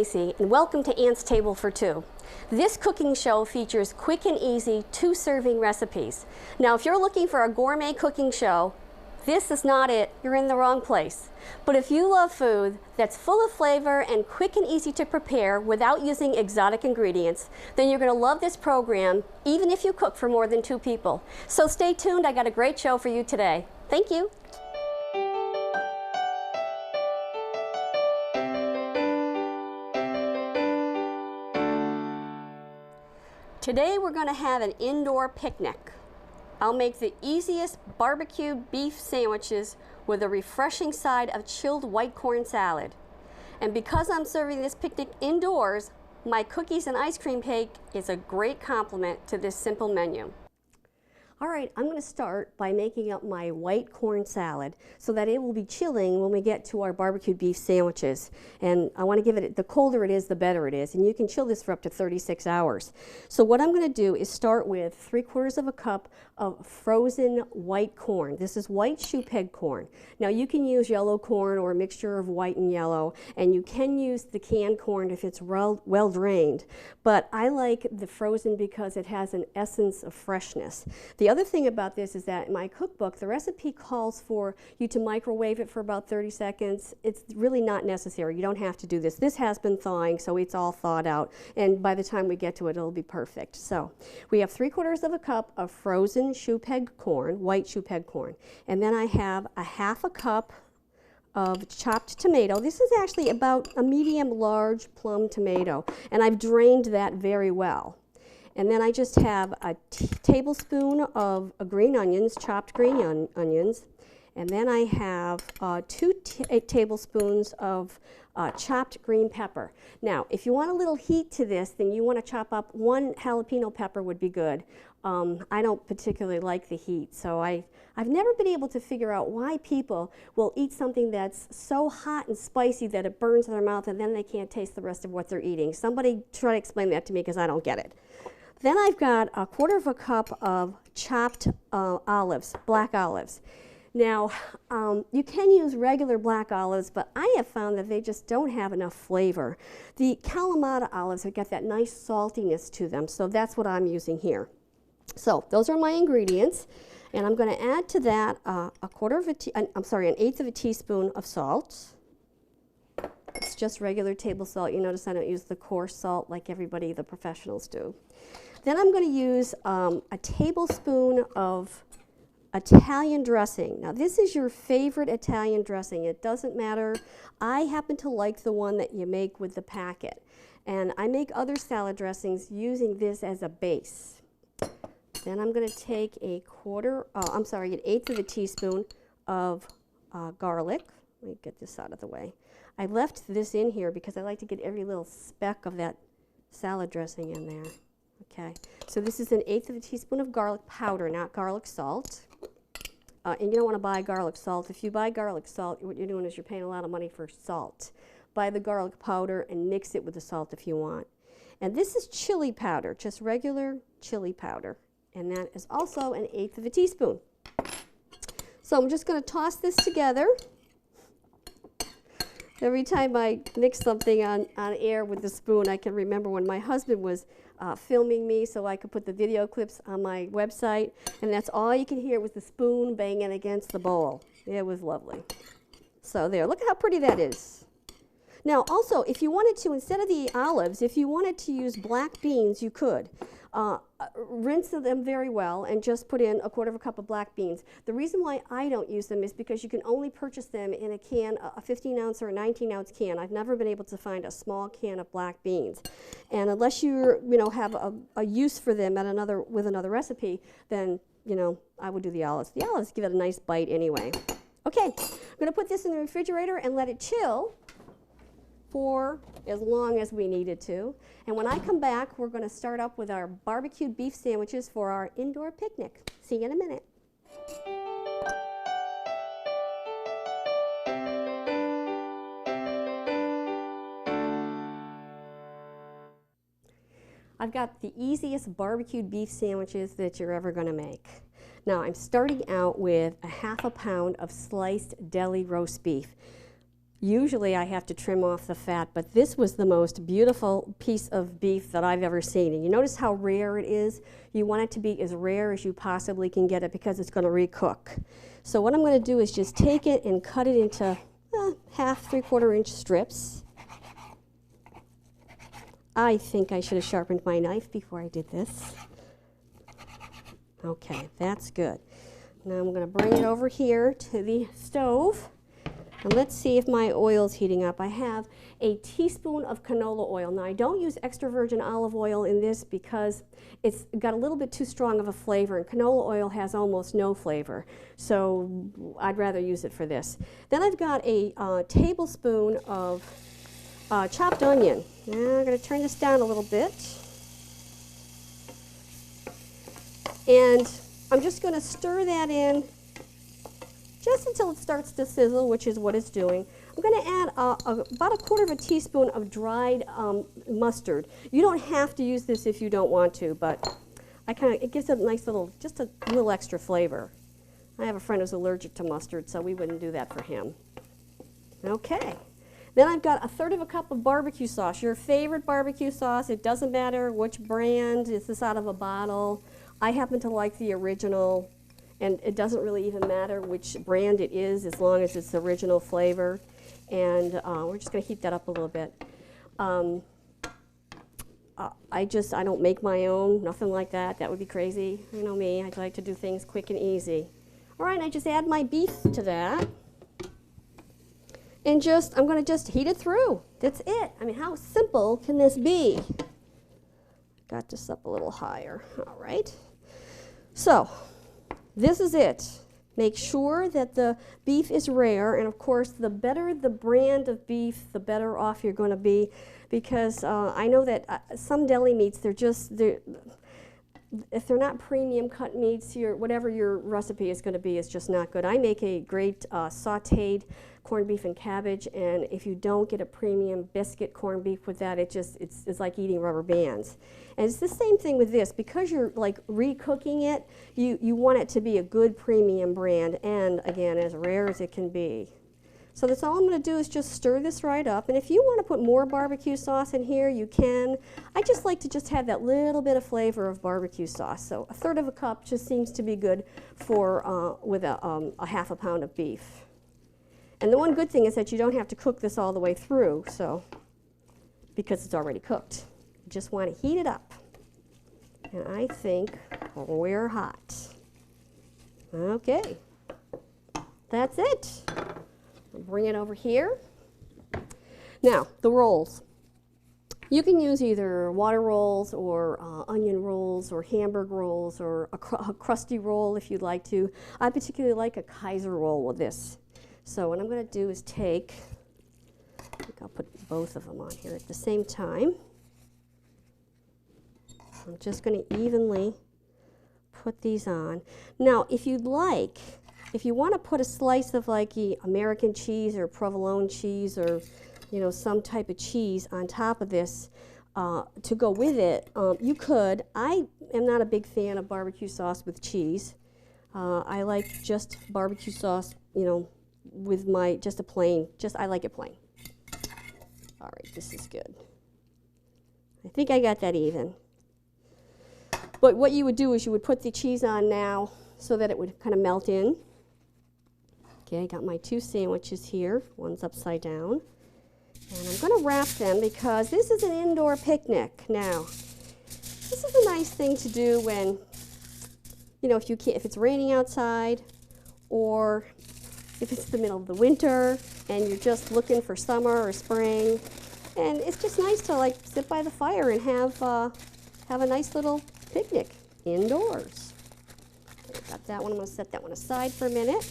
Stacy, and welcome to Aunt's Table for Two. This cooking show features quick and easy 2-serving recipes. Now, if you're looking for a gourmet cooking show, this is not it. You're in the wrong place. But if you love food that's full of flavor and quick and easy to prepare without using exotic ingredients, then you're going to love this program, even if you cook for more than 2 people. So stay tuned. I got a great show for you today. Thank you. Today we're going to have an indoor picnic. I'll make the easiest barbecue beef sandwiches with a refreshing side of chilled white corn salad. And because I'm serving this picnic indoors, my cookies and ice cream cake is a great complement to this simple menu. All right, I'm going to start by making up my white corn salad so that it will be chilling when we get to our barbecued beef sandwiches. And I want to give it, the colder it is, the better it is. And you can chill this for up to 36 hours. So what I'm going to do is start with 3/4 of a cup of frozen white corn. This is white shoe peg corn. Now you can use yellow corn or a mixture of white and yellow, and you can use the canned corn if it's well drained. But I like the frozen because it has an essence of freshness. The other thing about this is that in my cookbook, the recipe calls for you to microwave it for about 30 seconds. It's really not necessary. You don't have to do this. This has been thawing, so it's all thawed out. And by the time we get to it, it'll be perfect. So we have 3/4 of a cup of frozen shoe peg corn, white shoe peg corn. And then I have a 1/2 cup of chopped tomato. This is actually about a medium large plum tomato, and I've drained that very well. And then I just have a tablespoon of green onions, chopped green onions, and then I have 2 tablespoons of chopped green pepper. Now, if you want a little heat to this, then you want to chop up 1 jalapeno pepper would be good. I don't particularly like the heat, so I've never been able to figure out why people will eat something that's so hot and spicy that it burns their mouth and then they can't taste the rest of what they're eating. Somebody try to explain that to me because I don't get it. Then I've got 1/4 of a cup of chopped olives, black olives. Now, you can use regular black olives, but I have found that they just don't have enough flavor. The Kalamata olives have got that nice saltiness to them, so that's what I'm using here. So those are my ingredients, and I'm going to add to that an 1/8 of a teaspoon of salt. It's just regular table salt. You notice I don't use the coarse salt like everybody, the professionals, do. Then I'm going to use a tablespoon of Italian dressing. Now this is your favorite Italian dressing. It doesn't matter. I happen to like the one that you make with the packet. And I make other salad dressings using this as a base. Then I'm going to take an 1/8 of a teaspoon of garlic. Let me get this out of the way. I left this in here because I like to get every little speck of that salad dressing in there. Okay, so this is 1/8 of a teaspoon of garlic powder, not garlic salt. And you don't want to buy garlic salt. If you buy garlic salt, what you're doing is you're paying a lot of money for salt. Buy the garlic powder and mix it with the salt if you want. And this is chili powder, just regular chili powder. And that is also 1/8 of a teaspoon. So I'm just going to toss this together. Every time I mix something on air with the spoon, I can remember when my husband was filming me so I could put the video clips on my website, and that's all you can hear was the spoon banging against the bowl. It was lovely. So there, look at how pretty that is. Now also, if you wanted to, instead of the olives, if you wanted to use black beans, you could. Rinse them very well and just put in 1/4 of a cup of black beans. The reason why I don't use them is because you can only purchase them in a can, a 15-ounce or a 19-ounce can. I've never been able to find a small can of black beans. And unless you have a use for them with another recipe, then I would do the olives. The olives give it a nice bite anyway. Okay, I'm going to put this in the refrigerator and let it chill for as long as we needed to. And when I come back, we're going to start up with our barbecued beef sandwiches for our indoor picnic. See you in a minute. I've got the easiest barbecued beef sandwiches that you're ever going to make. Now I'm starting out with a 1/2 pound of sliced deli roast beef. Usually I have to trim off the fat, but this was the most beautiful piece of beef that I've ever seen. And you notice how rare it is? You want it to be as rare as you possibly can get it because it's going to recook. So what I'm going to do is just take it and cut it into half, 3/4 inch strips. I think I should have sharpened my knife before I did this. Okay, that's good. Now I'm going to bring it over here to the stove. And let's see if my oil's heating up. I have a teaspoon of canola oil. Now I don't use extra virgin olive oil in this because it's got a little bit too strong of a flavor, and canola oil has almost no flavor. So I'd rather use it for this. Then I've got a tablespoon of chopped onion. Now I'm going to turn this down a little bit. And I'm just going to stir that in just until it starts to sizzle, which is what it's doing. I'm going to add about 1/4 teaspoon of dried mustard. You don't have to use this if you don't want to, but it gives it a nice little, just a little extra flavor. I have a friend who's allergic to mustard, so we wouldn't do that for him. Okay. Then I've got 1/3 cup of barbecue sauce. Your favorite barbecue sauce. It doesn't matter which brand. Is this out of a bottle? I happen to like the original. And it doesn't really even matter which brand it is as long as it's the original flavor. And we're just going to heat that up a little bit. I don't make my own, nothing like that. That would be crazy. You know me, I like to do things quick and easy. All right, I just add my beef to that. And I'm going to just heat it through. That's it. I mean, how simple can this be? Got this up a little higher. All right. So, this is it. Make sure that the beef is rare, and of course the better the brand of beef, the better off you're going to be, because I know that some deli meats, if they're not premium cut meats, whatever your recipe is going to be is just not good. I make a great sautéed corned beef and cabbage, and if you don't get a premium biscuit corned beef with that, it's like eating rubber bands. And it's the same thing with this. Because you're like recooking it, you want it to be a good premium brand, and again, as rare as it can be. So that's all I'm going to do is just stir this right up. And if you want to put more barbecue sauce in here, you can. I just like to just have that little bit of flavor of barbecue sauce. So 1/3 cup just seems to be good for with a 1/2 pound of beef. And the one good thing is that you don't have to cook this all the way through, because it's already cooked. You just want to heat it up. And I think we're hot. Okay, that's it. I'll bring it over here. Now, the rolls. You can use either water rolls or onion rolls or hamburger rolls or a crusty roll if you'd like to. I particularly like a Kaiser roll with this. So what I'm going to do is I think I'll put both of them on here at the same time. I'm just going to evenly put these on. Now, if you want to put a slice of like American cheese or provolone cheese or some type of cheese on top of this to go with it, you could. I am not a big fan of barbecue sauce with cheese. I like just barbecue sauce, with I like it plain. All right, this is good. I think I got that even. But what you would do is you would put the cheese on now so that it would kind of melt in. Okay, I got my 2 sandwiches here. One's upside down. And I'm going to wrap them because this is an indoor picnic. Now, this is a nice thing to do when, if it's raining outside, or if it's the middle of the winter and you're just looking for summer or spring. And it's just nice to like sit by the fire and have a nice little picnic indoors. Okay, got that one. I'm going to set that one aside for a minute.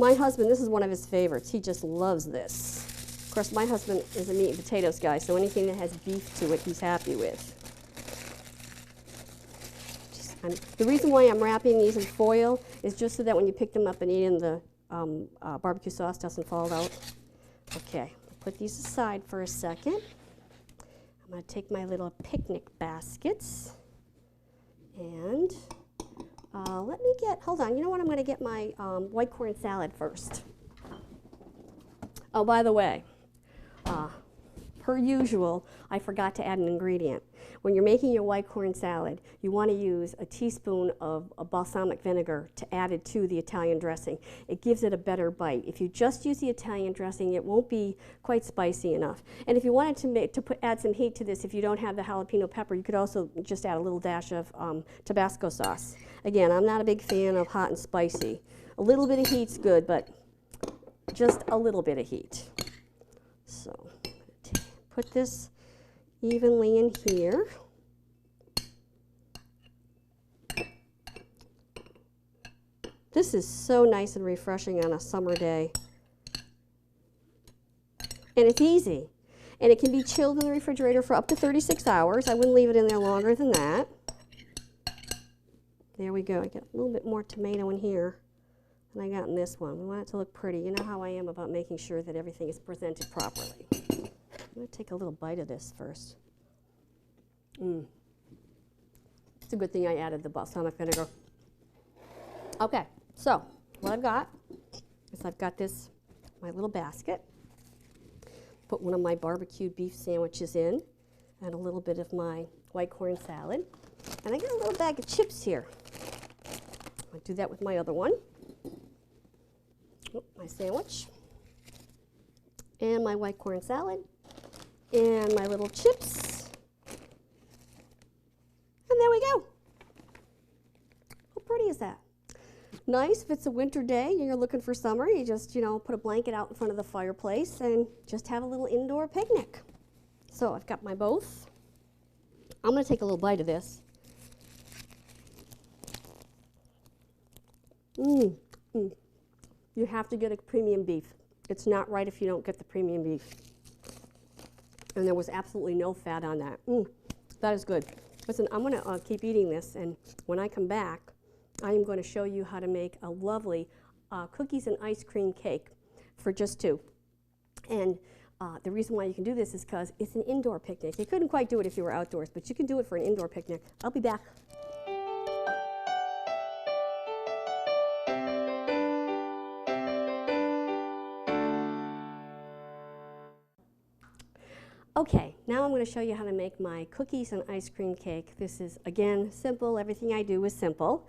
My husband, this is one of his favorites. He just loves this. Of course, my husband is a meat and potatoes guy, so anything that has beef to it, he's happy with. The reason why I'm wrapping these in foil is just so that when you pick them up and eat them, the barbecue sauce doesn't fall out. Okay, put these aside for a second. I'm going to take my little picnic baskets and hold on, you know what, I'm going to get my white corn salad first. Oh, by the way, per usual, I forgot to add an ingredient. When you're making your white corn salad, you want to use a teaspoon of balsamic vinegar to add it to the Italian dressing. It gives it a better bite. If you just use the Italian dressing, it won't be quite spicy enough. And if you wanted to add some heat to this, if you don't have the jalapeno pepper, you could also just add a little dash of Tabasco sauce. Again, I'm not a big fan of hot and spicy. A little bit of heat's good, but just a little bit of heat. So put this evenly in here. This is so nice and refreshing on a summer day. And it's easy. And it can be chilled in the refrigerator for up to 36 hours. I wouldn't leave it in there longer than that. There we go. I got a little bit more tomato in here than I got in this one. We want it to look pretty. You know how I am about making sure that everything is presented properly. I'm going to take a little bite of this first. It's a good thing I added the balsamic vinegar. Okay, so what I've got is I've got this, my little basket. Put one of my barbecued beef sandwiches in and a little bit of my white corn salad. And I got a little bag of chips here. I'll do that with my other one. Oh, my sandwich. And my white corn salad. And my little chips. And there we go. How pretty is that? Nice if it's a winter day and you're looking for summer. You just, put a blanket out in front of the fireplace and just have a little indoor picnic. So I've got my both. I'm going to take a little bite of this. You have to get a premium beef. It's not right if you don't get the premium beef. And there was absolutely no fat on that. That is good. Listen, I'm going to keep eating this, and when I come back, I am going to show you how to make a lovely cookies and ice cream cake for just two. And the reason why you can do this is because it's an indoor picnic. You couldn't quite do it if you were outdoors, but you can do it for an indoor picnic. I'll be back. Okay, now I'm going to show you how to make my cookies and ice cream cake. This is, again, simple. Everything I do is simple.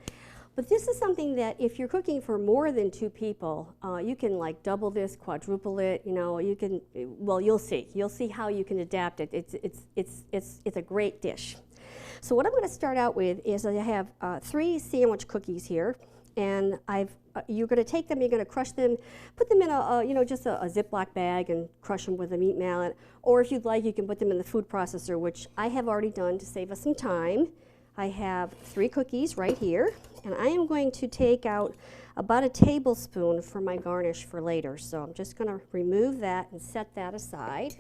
But this is something that if you're cooking for more than two people, you can like double this, quadruple it, you can, well, you'll see. You'll see how you can adapt it. It's a great dish. So what I'm going to start out with is I have 3 sandwich cookies here. And you're going to take them, you're going to crush them, put them in just a Ziploc bag and crush them with a meat mallet. Or if you'd like, you can put them in the food processor, which I have already done to save us some time. I have 3 cookies right here, and I am going to take out about a tablespoon for my garnish for later. So I'm just going to remove that and set that aside.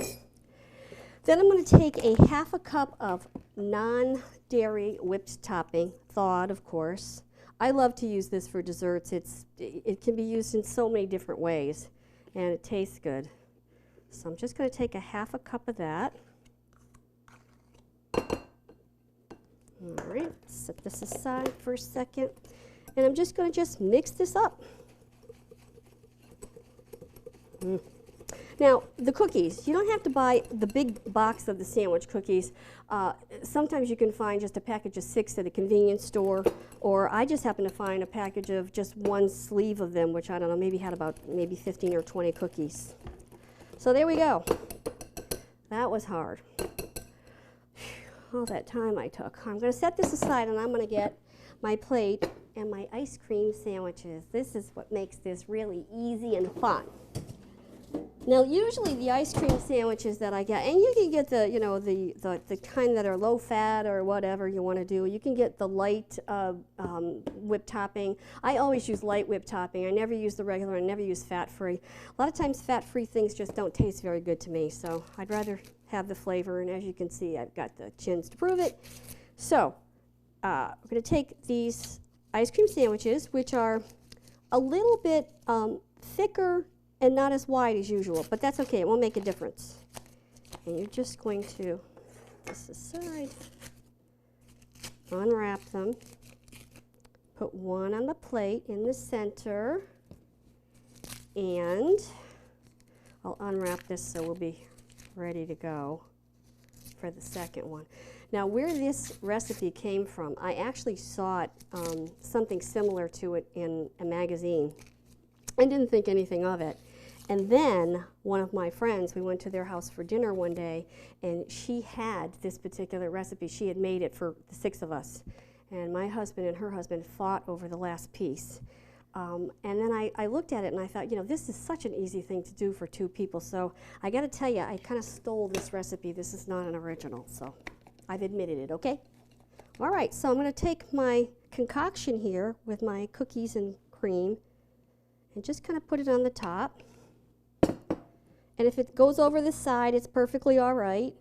Then I'm going to take a half a cup of non-dairy whipped topping, thawed of course. I love to use this for desserts. It can be used in so many different ways, and it tastes good. So I'm just going to take a half a cup of that. All right, set this aside for a second, and I'm just going to mix this up. Now, the cookies, you don't have to buy the big box of the sandwich cookies. Sometimes you can find just a package of 6 at a convenience store, or I just happen to find a package of just 1 sleeve of them, which I don't know, maybe had about 15 or 20 cookies. So there we go. That was hard. All that time I took. I'm going to set this aside, and I'm going to get my plate and my ice cream sandwiches. This is what makes this really easy and fun. Now, usually the ice cream sandwiches that I get, and you can get the, the kind that are low fat or whatever you want to do. You can get the light whipped topping. I always use light whipped topping. I never use the regular. I never use fat-free. A lot of times fat-free things just don't taste very good to me, so I'd rather have the flavor, and as you can see, I've got the chins to prove it. So we're going to take these ice cream sandwiches, which are a little bit thicker and not as wide as usual, but that's okay, it won't make a difference. And you're just going to put this aside, unwrap them, put one on the plate in the center, and I'll unwrap this so we'll be ready to go for the second one. Now, where this recipe came from, I actually saw it, something similar to it in a magazine. I didn't think anything of it. And then one of my friends, we went to their house for dinner one day, and she had this particular recipe. She had made it for the 6 of us. And my husband and her husband fought over the last piece. And then I looked at it and I thought, you know, this is such an easy thing to do for 2 people. So I got to tell you, I kind of stole this recipe. This is not an original, so I've admitted it, okay? All right, so I'm going to take my concoction here with my cookies and cream and just kind of put it on the top. And if it goes over the side, it's perfectly all right.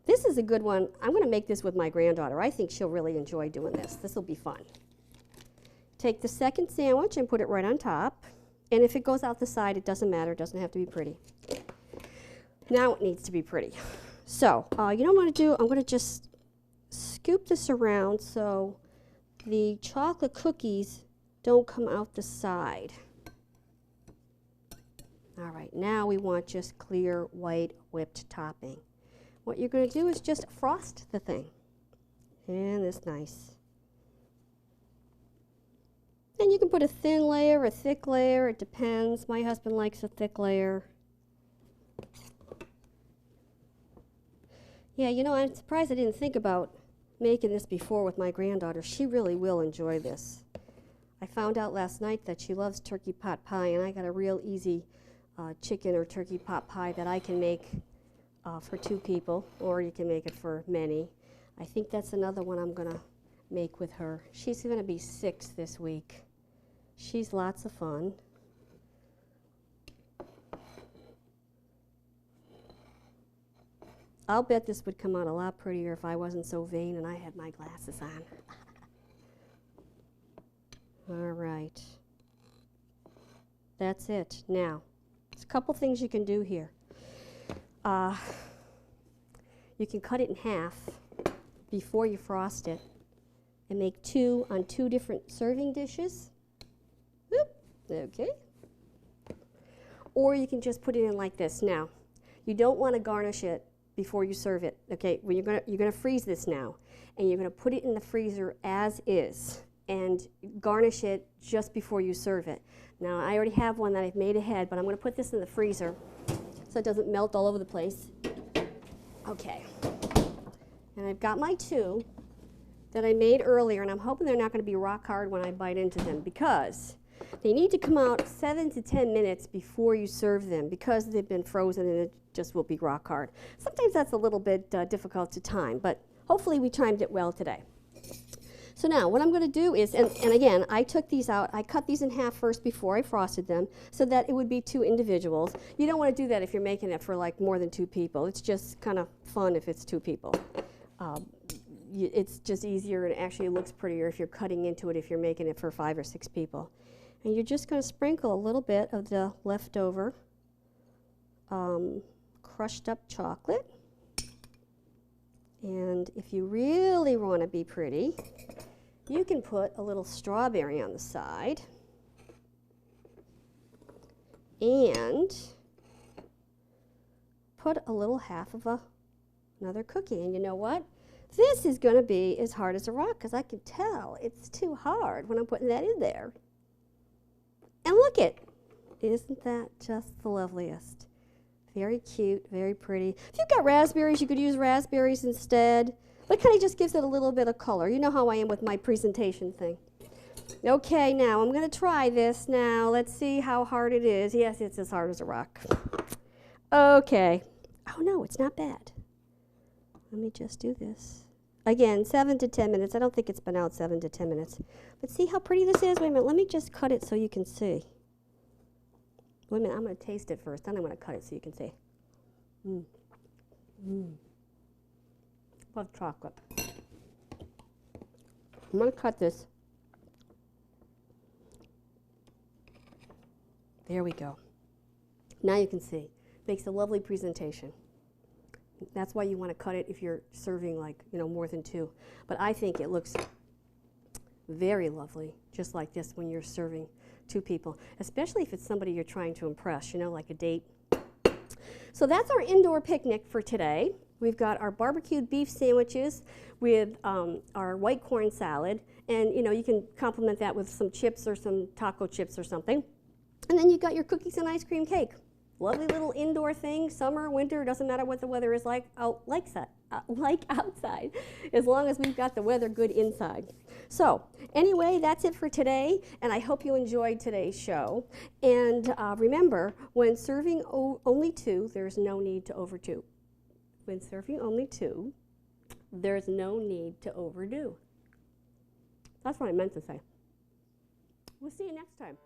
This is a good one. I'm going to make this with my granddaughter. I think she'll really enjoy doing this. This will be fun. Take the second sandwich and put it right on top. And if it goes out the side, it doesn't matter. It doesn't have to be pretty. Now it needs to be pretty. So, you know what I'm going to do? I'm going to just scoop this around so the chocolate cookies don't come out the side. All right, now we want just clear white whipped topping. What you're going to do is just frost the thing. And it's nice. And you can put a thin layer, a thick layer, it depends. My husband likes a thick layer. Yeah, you know, I'm surprised I didn't think about making this before with my granddaughter. She really will enjoy this. I found out last night that she loves turkey pot pie, and I got a real easy chicken or turkey pot pie that I can make for 2 people, or you can make it for many. I think that's another one I'm going to make with her. She's going to be 6 this week. She's lots of fun. I'll bet this would come out a lot prettier if I wasn't so vain and I had my glasses on. All right. That's it. Now, there's a couple things you can do here. You can cut it in half before you frost it and make 2 on 2 different serving dishes. Whoop, okay. Or you can just put it in like this. Now, you don't want to garnish it before you serve it. Okay, well, you're gonna freeze this now, and you're gonna put it in the freezer as is and garnish it just before you serve it. Now, I already have one that I've made ahead, but I'm gonna put this in the freezer so it doesn't melt all over the place. Okay, and I've got my 2 that I made earlier, and I'm hoping they're not going to be rock hard when I bite into them, because they need to come out 7 to 10 minutes before you serve them, because they've been frozen and it just will be rock hard. Sometimes that's a little bit difficult to time, but hopefully we timed it well today. So now what I'm going to do is, and again, I took these out, I cut these in half first before I frosted them so that it would be 2 individuals. You don't want to do that if you're making it for like more than 2 people. It's just kind of fun if it's 2 people. It's just easier, and actually looks prettier if you're cutting into it if you're making it for 5 or 6 people. And you're just going to sprinkle a little bit of the leftover crushed up chocolate. And if you really want to be pretty, you can put a little strawberry on the side and put a little half of another cookie. And you know what? This is going to be as hard as a rock, because I can tell it's too hard when I'm putting that in there. And look it. Isn't that just the loveliest? Very cute, very pretty. If you've got raspberries, you could use raspberries instead. But it kind of just gives it a little bit of color. You know how I am with my presentation thing. Okay, now I'm going to try this now. Let's see how hard it is. Yes, it's as hard as a rock. Okay. Oh, no, it's not bad. Let me just do this. Again, 7 to 10 minutes. I don't think it's been out 7 to 10 minutes. But see how pretty this is? Wait a minute. Let me just cut it so you can see. Wait a minute. I'm going to taste it first. Then I'm going to cut it so you can see. Love chocolate. I'm going to cut this. There we go. Now you can see. Makes a lovely presentation. That's why you want to cut it if you're serving, like, you know, more than 2. But I think it looks very lovely, just like this when you're serving 2 people, especially if it's somebody you're trying to impress, you know, like a date. So that's our indoor picnic for today. We've got our barbecued beef sandwiches with our white corn salad, and you know, you can complement that with some chips or some taco chips or something. And then you've got your cookies and ice cream cake. Lovely little indoor thing, summer, winter, doesn't matter what the weather is like outside, as long as we've got the weather good inside. So anyway, that's it for today, and I hope you enjoyed today's show. And remember, when serving only 2, there's no need to overdo. When serving only 2, there's no need to overdo. That's what I meant to say. We'll see you next time.